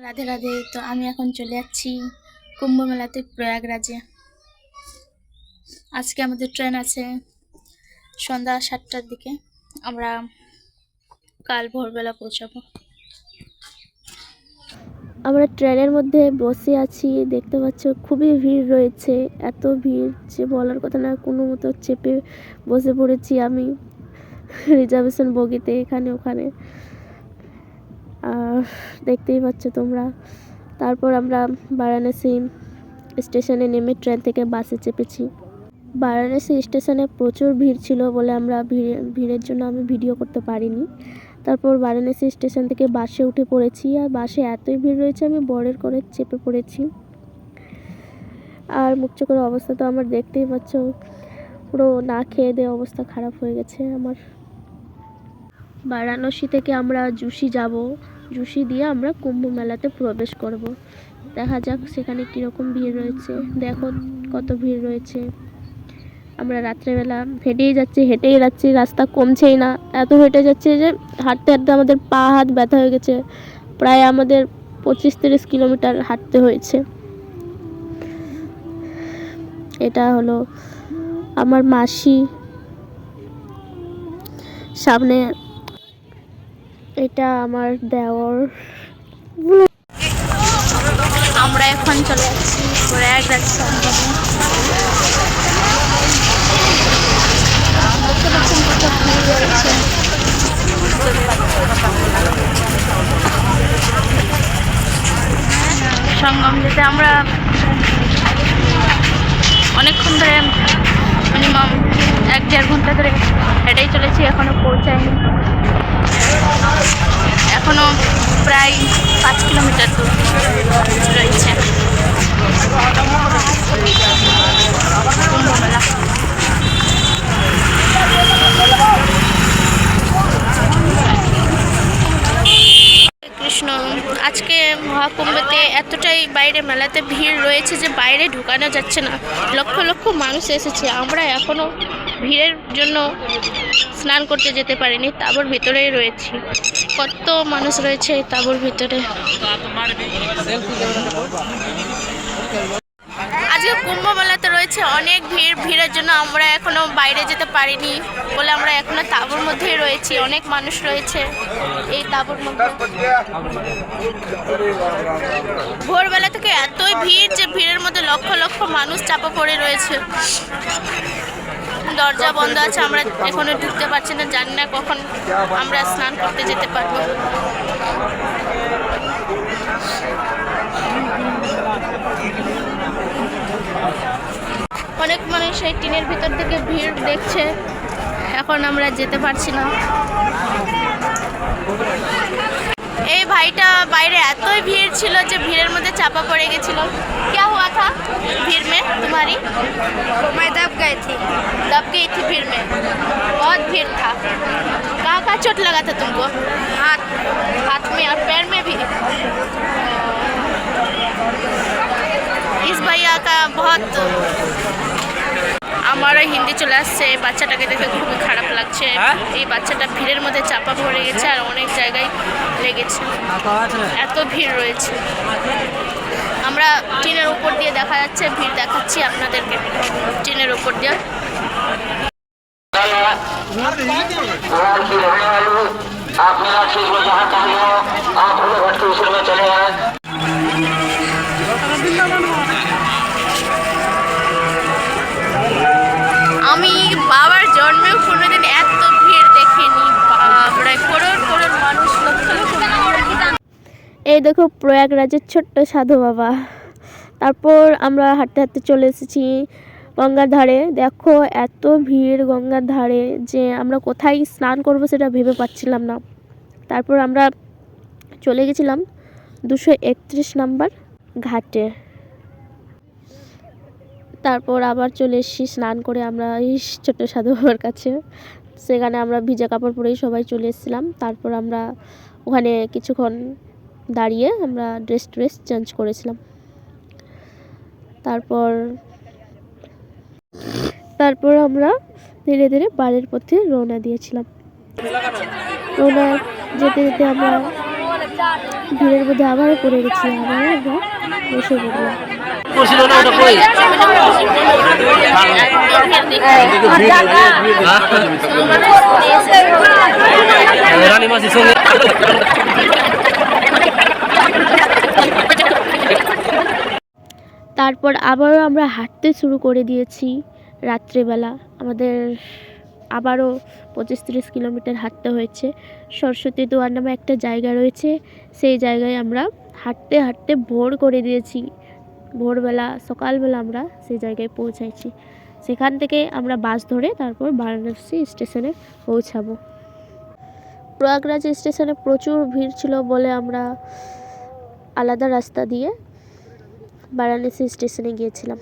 রাধে রাধে। তো আমি এখন চলে যাচ্ছি কুম্ভ মেলাতে প্রয়াগরাজে। আজকে আমাদের ট্রেন আছে সন্ধ্যা 7টার দিকে। আমরা কাল ভোরবেলা পৌঁছাবো। আমরা ট্রেনের মধ্যে বসে আছি, দেখতে পাচ্ছ খুবই ভিড় রয়েছে। এত ভিড় যে বলার কথা না, কোনো মতো চেপে বসে পড়েছি আমি রিজার্ভেশন বগিতে, এখানে ওখানে। আর দেখতেই পাচ্ছ তোমরা। তারপর আমরা বারাণসী স্টেশনে নেমে ট্রেন থেকে বাসে চেপেছি। বারাণসী স্টেশনে প্রচুর ভিড় ছিল বলে আমরা ভিড়ের জন্য আমি ভিডিও করতে পারিনি। তারপর বারাণসী স্টেশন থেকে বাসে উঠে পড়েছি, আর বাসে এতই ভিড় রয়েছে আমি বরের করে চেপে পড়েছি। আর মুখ চোখের অবস্থা তো আমার দেখতেই পাচ্ছ, পুরো না খেয়ে দিয়ে অবস্থা খারাপ হয়ে গেছে আমার। বারাণসী থেকে আমরা জুসি যাব, জুসি দিয়ে আমরা কুম্ভ মেলাতে প্রবেশ করব। দেখা যাক সেখানে কীরকম ভিড় রয়েছে। দেখো কত ভিড় রয়েছে। আমরা রাত্রেবেলা হেঁটেই যাচ্ছি, রাস্তা কমছেই না। এত হেঁটে যাচ্ছে যে হাঁটতে হাঁটতে আমাদের পা হাত ব্যথা হয়ে গেছে। প্রায় আমাদের 25-30 কিলোমিটার হাঁটতে হয়েছে। এটা হলো আমার মাসি, সামনে এটা আমার দেওর। আমরা এখন চলে যাচ্ছি প্রয়াগরাজ সঙ্গমে। সঙ্গম যেতে আমরা অনেকক্ষণ ধরে, মিনিমাম 1-1.5 ঘন্টা ধরে হেঁটেই চলেছি, এখনো পৌঁছায়নি। এখনো প্রায় 5 কিলোমিটার দূর রয়েছে কুম্ভ মেলা। কৃষ্ণ, আজকে মহাকুম্ভতে এতটাই বাইরে মেলাতে ভিড় রয়েছে যে বাইরে ঢুকানো যাচ্ছে না। লক্ষ লক্ষ মানুষ এসেছে। আমরা এখনো ভিড়ের জন্য স্নান করতে যেতে পারিনি, তাঁবুর ভিতরেই রয়েছি। কত মানুষ রয়েছে এই তাঁবুর ভিতরে। আজকে কুম্ভ মেলাতে রয়েছে অনেক ভিড়। ভিড়ের জন্য আমরা এখনো বাইরে যেতে পারিনি বলে আমরা এখনো তাঁবুর মধ্যেই রয়েছি। অনেক মানুষ রয়েছে এই তাঁবুর মধ্যে। ভোরবেলা থেকে এতই ভিড় যে ভিড়ের মধ্যে লক্ষ লক্ষ মানুষ চাপা পড়ে রয়েছে। দরজা বন্ধ আছে, আমরা এখনো ঢুকতে পারছি না। জানি না কখন আমরা স্নান করতে যেতে পারবো। অনেক মানুষ এই টিনের ভিতর থেকে ভিড় দেখছে। এখন আমরা যেতে পারছি না। এই ভাইটা বাইরে এতই ভিড় ছিল যে ভিড়ের মধ্যে চাপা পড়ে গেছিল। क्या हुआ था भीड़ में तुम्हारी? मैं दब गई थी भीड़ में। बहुत भीड़ था। कहाँ कहाँ चोट लगा था तुमको? हाथ में और पैर में भी। इस भैया का बहुत, আমারও হিন্দি চলে আসছে। বাচ্চাটাকে দেখে খুবই খারাপ লাগছে। এই বাচ্চাটা ভিড়ের মধ্যে চাপা পড়ে গেছে আর অনেক জায়গায় লেগেছে, এত ভিড় রয়েছে। আমরা টিনের উপর দিয়ে দেখা যাচ্ছে ভিড় দেখাচ্ছি আপনাদেরকে, টিনের উপর দিয়ে। আমি বাবার জন্মেও কোনোদিন এত ভিড় দেখিনি। প্রায় করোড় করোড় মানুষ, লক্ষ লক্ষ। এই দেখো প্রয়াগরাজের ছোট্ট সাধু বাবা। তারপর আমরা হাঁটতে হাঁটতে চলে এসেছি গঙ্গার ধারে। দেখো এত ভিড় গঙ্গার ধারে যে আমরা কোথায় স্নান করব সেটা ভেবে পাচ্ছিলাম না। তারপর আমরা চলে গেছিলাম 231 নাম্বার ঘাটে। তারপর আবার চলে এসেছি স্নান করে আমরা এই ছোট্ট সাধু বাবার কাছে। সেখানে আমরা ভিজা কাপড় পরেই সবাই চলে এসেছিলাম। তারপর আমরা ওখানে কিছুক্ষণ দাঁড়িয়ে আমরা ড্রেস চেঞ্জ করেছিলাম। তারপর আমরা ধীরে ধীরে বাড়ির পথে রওনা দিয়েছিলাম। রওনা যেতে যেতে আমরা ভিড়ের মধ্যে আবারও পড়ে গেছি, আবারও আমরা বসে পড়লাম। তারপর আবারও আমরা হাঁটতে শুরু করে দিয়েছি রাত্রেবেলা। আমাদের আবারও 25-30 কিলোমিটার হাঁটতে হয়েছে। সরস্বতী দুয়ার নামে একটা জায়গা রয়েছে, সেই জায়গায় আমরা হাঁটতে হাঁটতে ভোর করে দিয়েছি। ভোরবেলা সকালবেলা আমরা সেই জায়গায় পৌঁছাইছি। সেখান থেকে আমরা বাস ধরে তারপর বারাণসী স্টেশনে পৌঁছাবো। প্রয়াগরাজ স্টেশনে প্রচুর ভিড় ছিল বলে আমরা আলাদা রাস্তা দিয়ে বারাণসী স্টেশনে গিয়েছিলাম।